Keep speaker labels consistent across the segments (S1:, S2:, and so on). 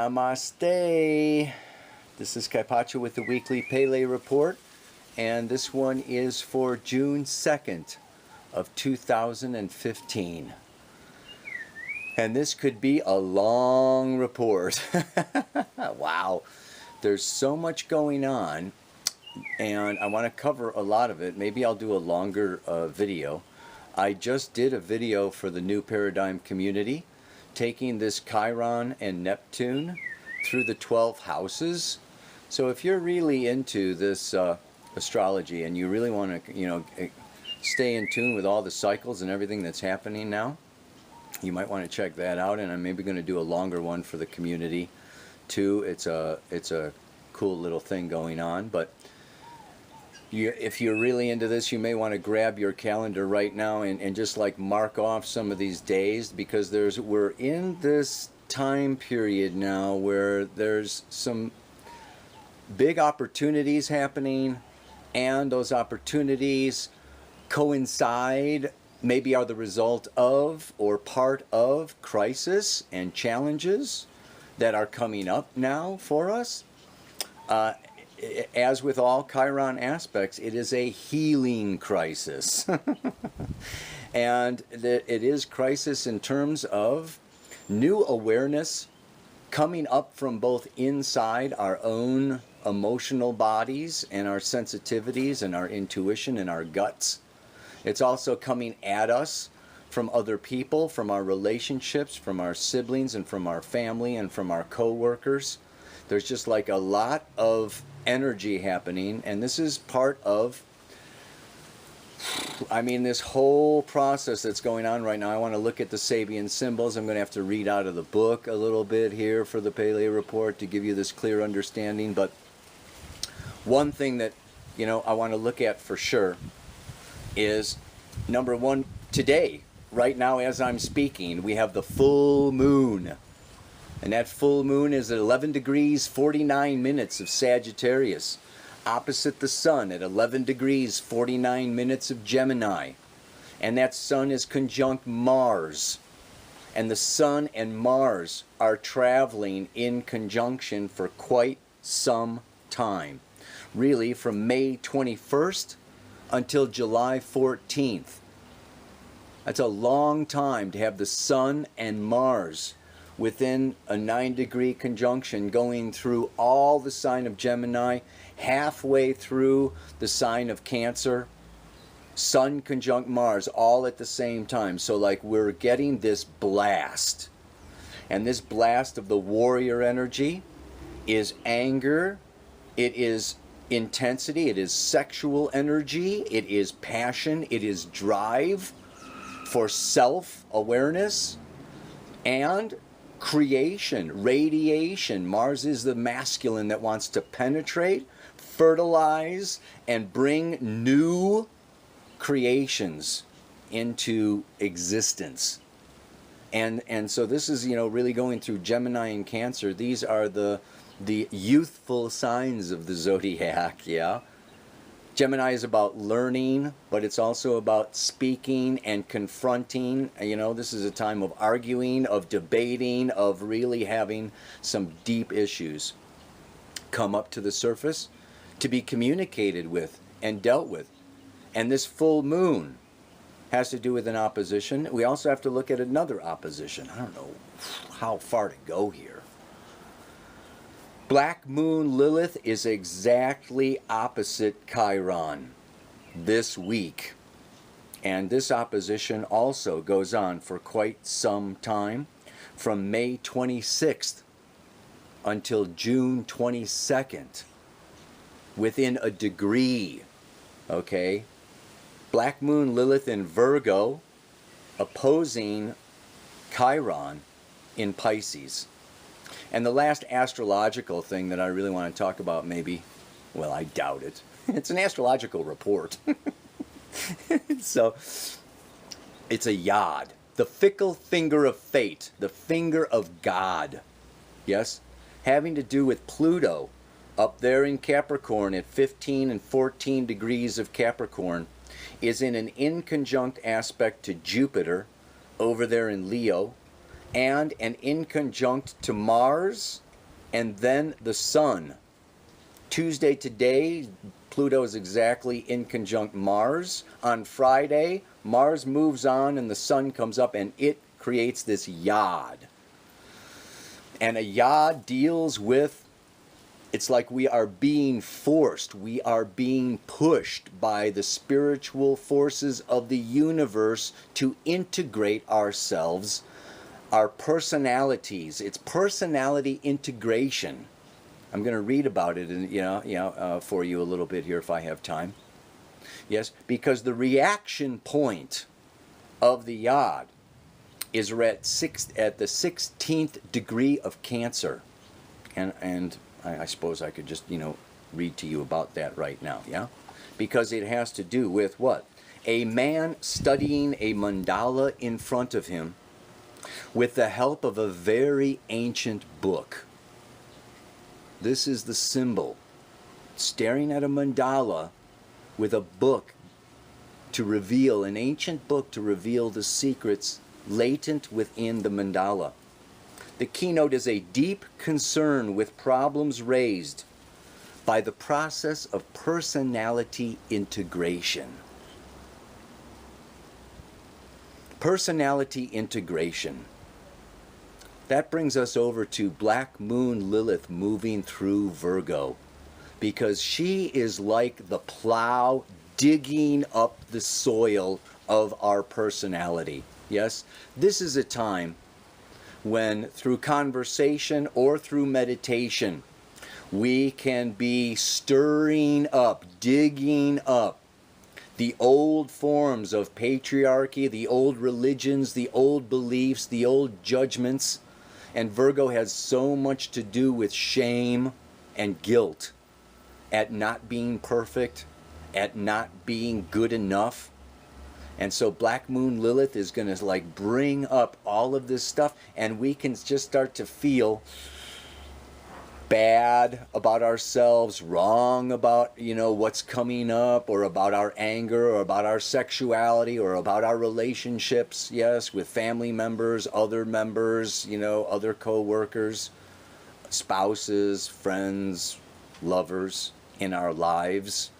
S1: Namaste. This is Kaipacha with the weekly Pele report, and this one is for June 2nd of 2015. And this could be a long report. Wow. There's so much going on, and I want to cover a lot of it. Maybe I'll do a longer video. I just did a video for the New Paradigm community, taking this Chiron and Neptune through the 12 houses. So if you're really into this astrology and you really want to, stay in tune with all the cycles and everything that's happening now, you might want to check that out. And I'm maybe going to do a longer one for the community too. It's a cool little thing going on. But if you're really into this, you may want to grab your calendar right now and just like mark off some of these days, because we're in this time period now where there's some big opportunities happening, and those opportunities coincide, maybe are the result of or part of crisis and challenges that are coming up now for us. As with all Chiron aspects, it is a healing crisis. And it is crisis in terms of new awareness coming up from both inside our own emotional bodies and our sensitivities and our intuition and our guts. It's also coming at us from other people, from our relationships, from our siblings and from our family and from our co-workers. There's just like a lot of energy happening, and this is part of, this whole process that's going on right now. I want to look at the Sabian symbols. I'm going to have to read out of the book a little bit here for the Pele report to give you this clear understanding. But one thing that I want to look at for sure is, number one, today, right now as I'm speaking, we have the full moon. And that full moon is at 11 degrees 49 minutes of Sagittarius, opposite the sun at 11 degrees 49 minutes of Gemini. And that sun is conjunct Mars. And the sun and Mars are traveling in conjunction for quite some time. Really, from May 21st until July 14th. That's a long time to have the sun and Mars within a 9-degree conjunction, going through all the sign of Gemini, halfway through the sign of Cancer, Sun conjunct Mars, all at the same time. So like we're getting this blast. And this blast of the warrior energy is anger, it is intensity, it is sexual energy, it is passion, it is drive for self-awareness, and creation, radiation. Mars is the masculine that wants to penetrate, fertilize, and bring new creations into existence. And so this is, really going through Gemini and Cancer. These are the youthful signs of the zodiac, yeah? Gemini is about learning, but it's also about speaking and confronting. This is a time of arguing, of debating, of really having some deep issues come up to the surface to be communicated with and dealt with. And this full moon has to do with an opposition. We also have to look at another opposition. I don't know how far to go here. Black Moon Lilith is exactly opposite Chiron this week. And this opposition also goes on for quite some time, from May 26th until June 22nd, within a degree, okay? Black Moon Lilith in Virgo opposing Chiron in Pisces. And the last astrological thing that I really want to talk about, maybe, well, I doubt it. It's an astrological report. So, it's a yod. The fickle finger of fate. The finger of God. Yes? Having to do with Pluto up there in Capricorn at 15 and 14 degrees of Capricorn is in an inconjunct aspect to Jupiter over there in Leo, and an inconjunct to Mars and then the sun. Tuesday today, Pluto is exactly in conjunct Mars. On Friday, Mars moves on and the sun comes up and it creates this yod. And a yod deals with, it's like we are being forced, we are being pushed by the spiritual forces of the universe to integrate ourselves, our personalities. It's personality integration. I'm going to read about it, for you a little bit here if I have time. Yes, because the reaction point of the yod is at the 16th degree of Cancer, and I suppose I could just read to you about that right now. Yeah, because it has to do with what? A man studying a mandala in front of him with the help of a very ancient book. This is the symbol. Staring at a mandala with a book to reveal, an ancient book to reveal the secrets latent within the mandala. The keynote is a deep concern with problems raised by the process of personality integration. Personality integration. That brings us over to Black Moon Lilith moving through Virgo, because she is like the plow digging up the soil of our personality. Yes, this is a time when through conversation or through meditation, we can be stirring up, digging up the old forms of patriarchy, the old religions, the old beliefs, the old judgments. And Virgo has so much to do with shame and guilt at not being perfect, at not being good enough. And so Black Moon Lilith is going to like bring up all of this stuff, and we can just start to feel bad about ourselves, wrong about, what's coming up, or about our anger, or about our sexuality, or about our relationships, yes, with family members, other members, other co-workers, spouses, friends, lovers in our lives.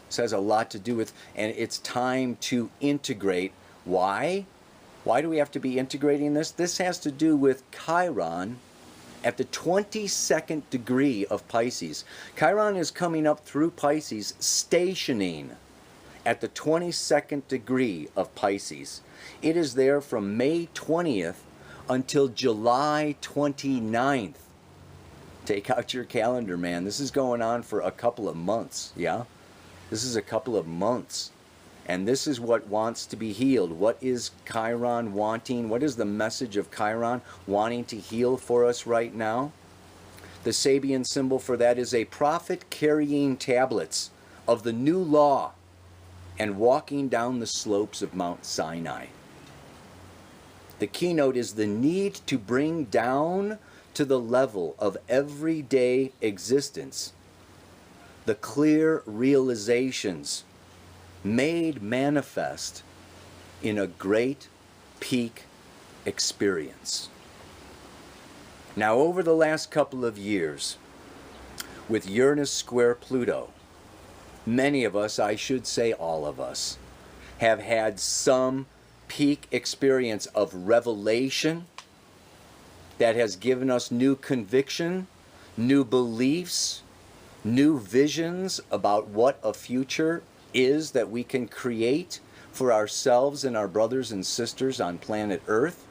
S1: This has a lot to do with, and it's time to integrate. Why? Why do we have to be integrating this? This has to do with Chiron at the 22nd degree of Pisces. Chiron is coming up through Pisces, stationing at the 22nd degree of Pisces. It is there from May 20th until July 29th. Take out your calendar, man. This is going on for a couple of months, yeah? This is a couple of months. And this is what wants to be healed. What is Chiron wanting? What is the message of Chiron wanting to heal for us right now? The Sabian symbol for that is a prophet carrying tablets of the new law and walking down the slopes of Mount Sinai. The keynote is the need to bring down to the level of everyday existence the clear realizations made manifest in a great peak experience. Now, over the last couple of years, with Uranus square Pluto, many of us, I should say all of us, have had some peak experience of revelation that has given us new conviction, new beliefs, new visions about what a future is that we can create for ourselves and our brothers and sisters on planet Earth.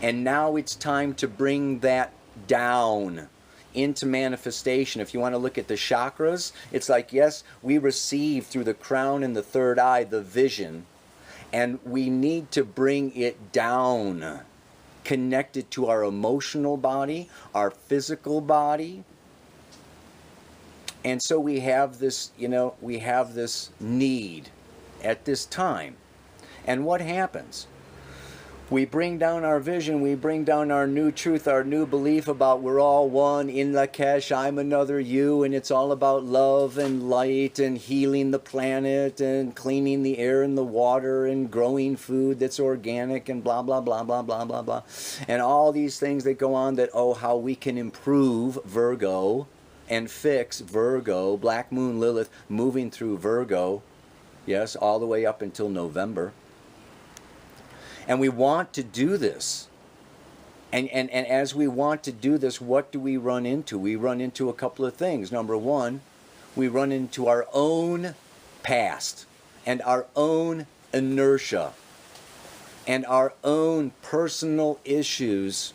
S1: And now it's time to bring that down into manifestation. If you want to look at the chakras, it's like, yes, we receive through the crown and the third eye the vision, and we need to bring it down, connected to our emotional body, our physical body. And so we have this, we have this need at this time. And what happens? We bring down our vision, we bring down our new truth, our new belief about we're all one, in Lakesh, I'm another you, and it's all about love and light and healing the planet and cleaning the air and the water and growing food that's organic and blah, blah, blah, blah, blah, blah, blah. And all these things that go on that, oh, how we can improve Virgo and fix Virgo, Black Moon Lilith moving through Virgo, yes, all the way up until November. And we want to do this. And as we want to do this, what do we run into? We run into a couple of things. Number one, we run into our own past and our own inertia and our own personal issues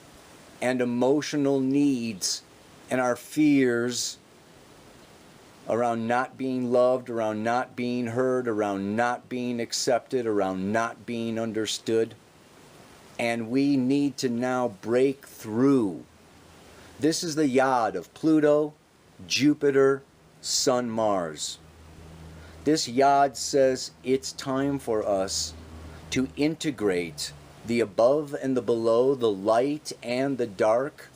S1: and emotional needs and our fears around not being loved, around not being heard, around not being accepted, around not being understood. And we need to now break through. This is the yod of Pluto, Jupiter, Sun, Mars. This yod says it's time for us to integrate the above and the below, the light and the dark,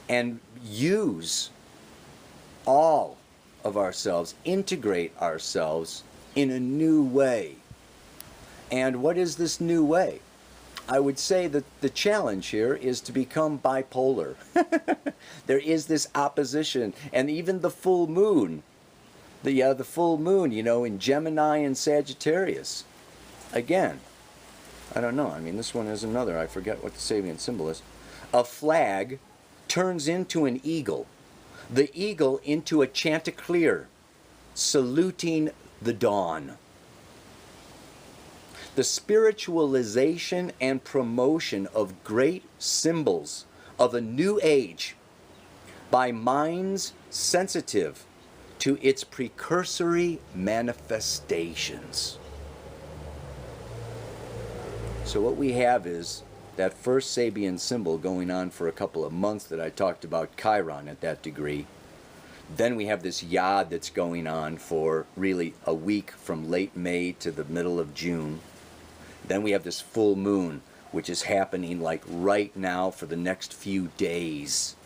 S1: and use all of ourselves, integrate ourselves in a new way. And what is this new way? I would say that the challenge here is to become bipolar. There is this opposition, and even the full moon, the full moon, you know, in Gemini and Sagittarius. Again, I don't know. I mean, this one is another. I forget what the Sabian symbol is. A flag turns into an eagle. The eagle into a chanticleer, saluting the dawn. The spiritualization and promotion of great symbols of a new age by minds sensitive to its precursory manifestations. So what we have is that first Sabian symbol going on for a couple of months that I talked about, Chiron at that degree. Then we have this yod that's going on for really a week from late May to the middle of June. Then we have this full moon, which is happening like right now for the next few days.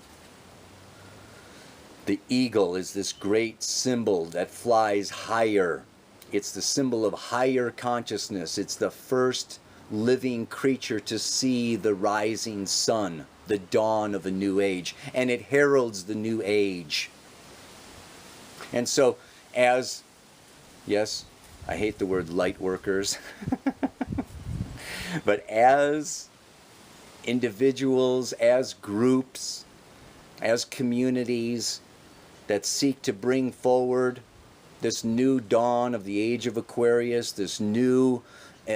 S1: The eagle is this great symbol that flies higher. It's the symbol of higher consciousness. It's the first living creature to see the rising sun, the dawn of a new age, and it heralds the new age. And so as, yes, I hate the word light workers, but as individuals, as groups, as communities that seek to bring forward this new dawn of the age of Aquarius, this new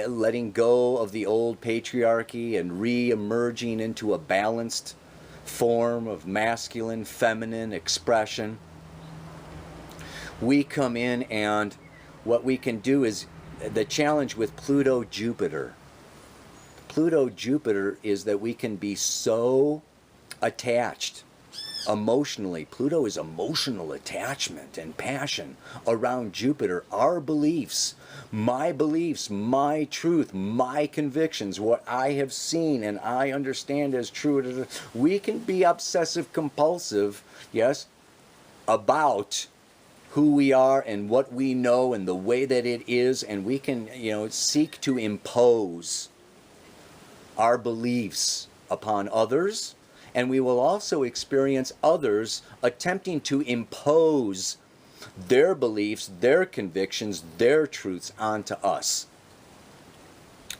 S1: letting go of the old patriarchy and re-emerging into a balanced form of masculine, feminine expression, we come in, and what we can do is the challenge with Pluto-Jupiter. Pluto-Jupiter is that we can be so attached emotionally. Pluto is emotional attachment and passion around Jupiter. Our beliefs, my truth, my convictions, what I have seen and I understand as true. We can be obsessive compulsive, yes, about who we are and what we know and the way that it is, and we can, seek to impose our beliefs upon others. And we will also experience others attempting to impose their beliefs, their convictions, their truths onto us.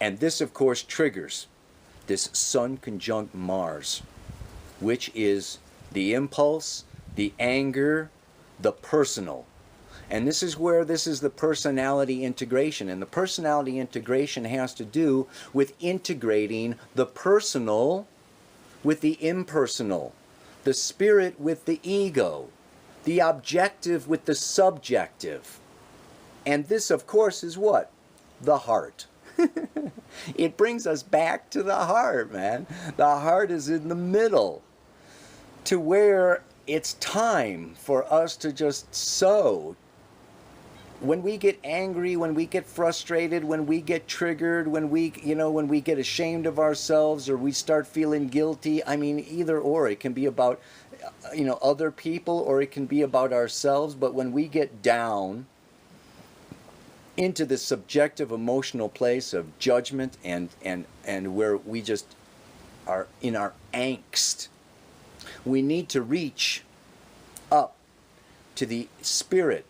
S1: And this, of course, triggers this Sun conjunct Mars, which is the impulse, the anger, the personal. And this is where this is the personality integration. And the personality integration has to do with integrating the personal with the impersonal, the spirit with the ego, the objective with the subjective. And this, of course, is what? The heart. It brings us back to the heart, man. The heart is in the middle, to where it's time for us to just sow when we get angry, when we get frustrated, when we get triggered, when we, when we get ashamed of ourselves or we start feeling guilty, I mean, either or. It can be about, other people, or it can be about ourselves. But when we get down into this subjective emotional place of judgment and where we just are in our angst, we need to reach up to the spirit,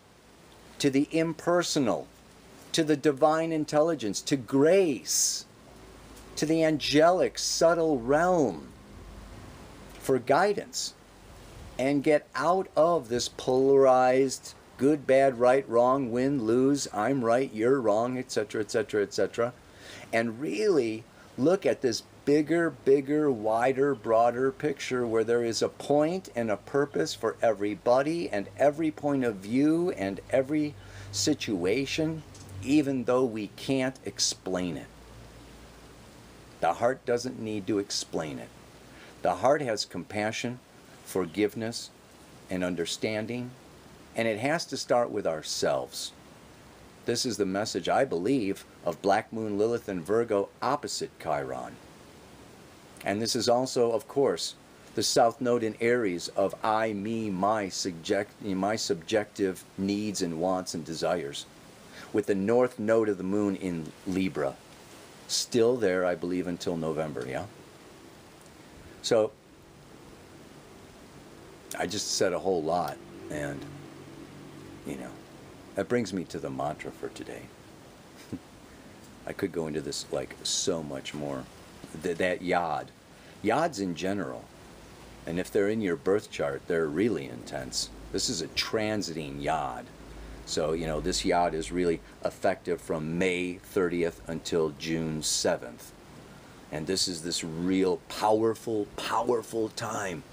S1: to the impersonal, to the divine intelligence, to grace, to the angelic subtle realm for guidance, and get out of this polarized good, bad, right, wrong, win, lose, I'm right, you're wrong, etc., etc., etc., and really look at this bigger, wider, broader picture where there is a point and a purpose for everybody and every point of view and every situation, even though we can't explain it. The heart doesn't need to explain it. The heart has compassion, forgiveness, and understanding, and it has to start with ourselves. This is the message, I believe, of Black Moon, Lilith, and Virgo opposite Chiron. And this is also, of course, the South Node in Aries of I, me, my subjective needs and wants and desires, with the North Node of the Moon in Libra. Still there, I believe, until November, yeah? So, I just said a whole lot, and, that brings me to the mantra for today. I could go into this, like, so much more. That yod. Yods in general, and if they're in your birth chart, they're really intense. This is a transiting yod. So, this yod is really effective from May 30th until June 7th. And this is this real powerful time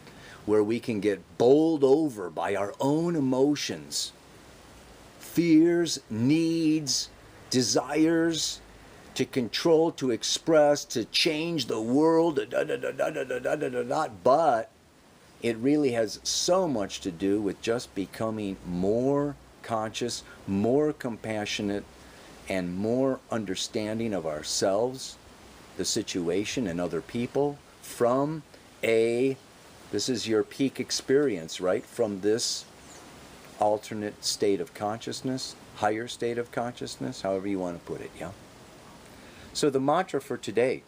S1: where we can get bowled over by our own emotions, fears, needs, desires, to control, to express, to change the world, but it really has so much to do with just becoming more conscious, more compassionate, and more understanding of ourselves, the situation, and other people from this is your peak experience, right? From this alternate state of consciousness, higher state of consciousness, however you want to put it, yeah? So the mantra for today: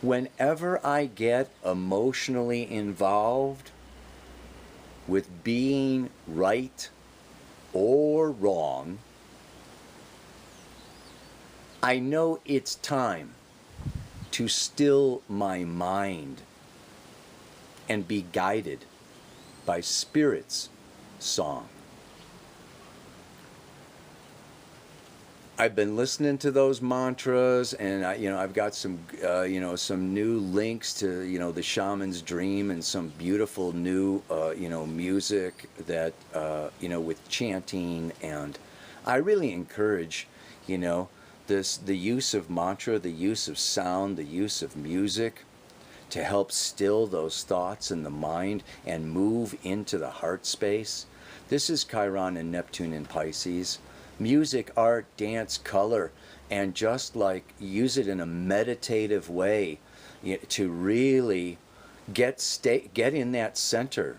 S1: whenever I get emotionally involved with being right or wrong, I know it's time to still my mind and be guided by Spirit's song. I've been listening to those mantras, and I've got some some new links to the shaman's dream and some beautiful new music that with chanting, and I really encourage the use of mantra, the use of sound, the use of music to help still those thoughts in the mind and move into the heart space. This is Chiron and Neptune in Pisces. Music, art, dance, color, and just like use it in a meditative way to really get in that center.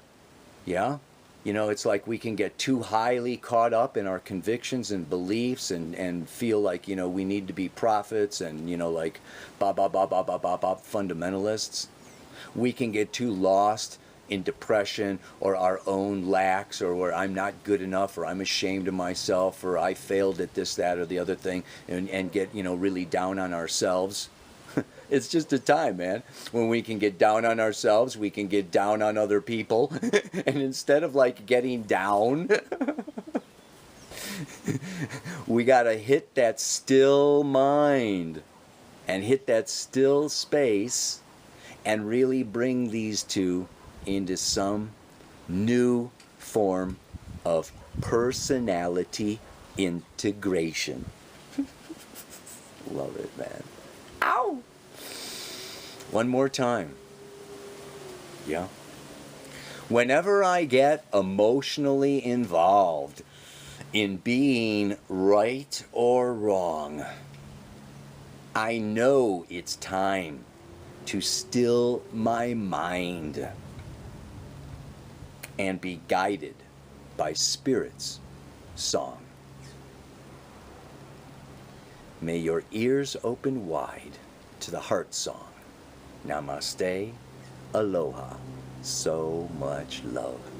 S1: Yeah? It's like we can get too highly caught up in our convictions and beliefs and feel like, we need to be prophets and, like fundamentalists. We can get too lost in depression or our own lacks, or where I'm not good enough, or I'm ashamed of myself, or I failed at this, that, or the other thing, and get, really down on ourselves. It's just a time, man, when we can get down on ourselves, we can get down on other people, and instead of like getting down, we gotta hit that still mind and hit that still space and really bring these two into some new form of personality integration. Love it, man. Ow! One more time. Yeah. Whenever I get emotionally involved In being right or wrong, I know it's time to still my mind and be guided by Spirit's song. May your ears open wide to the heart song. Namaste, aloha, so much love.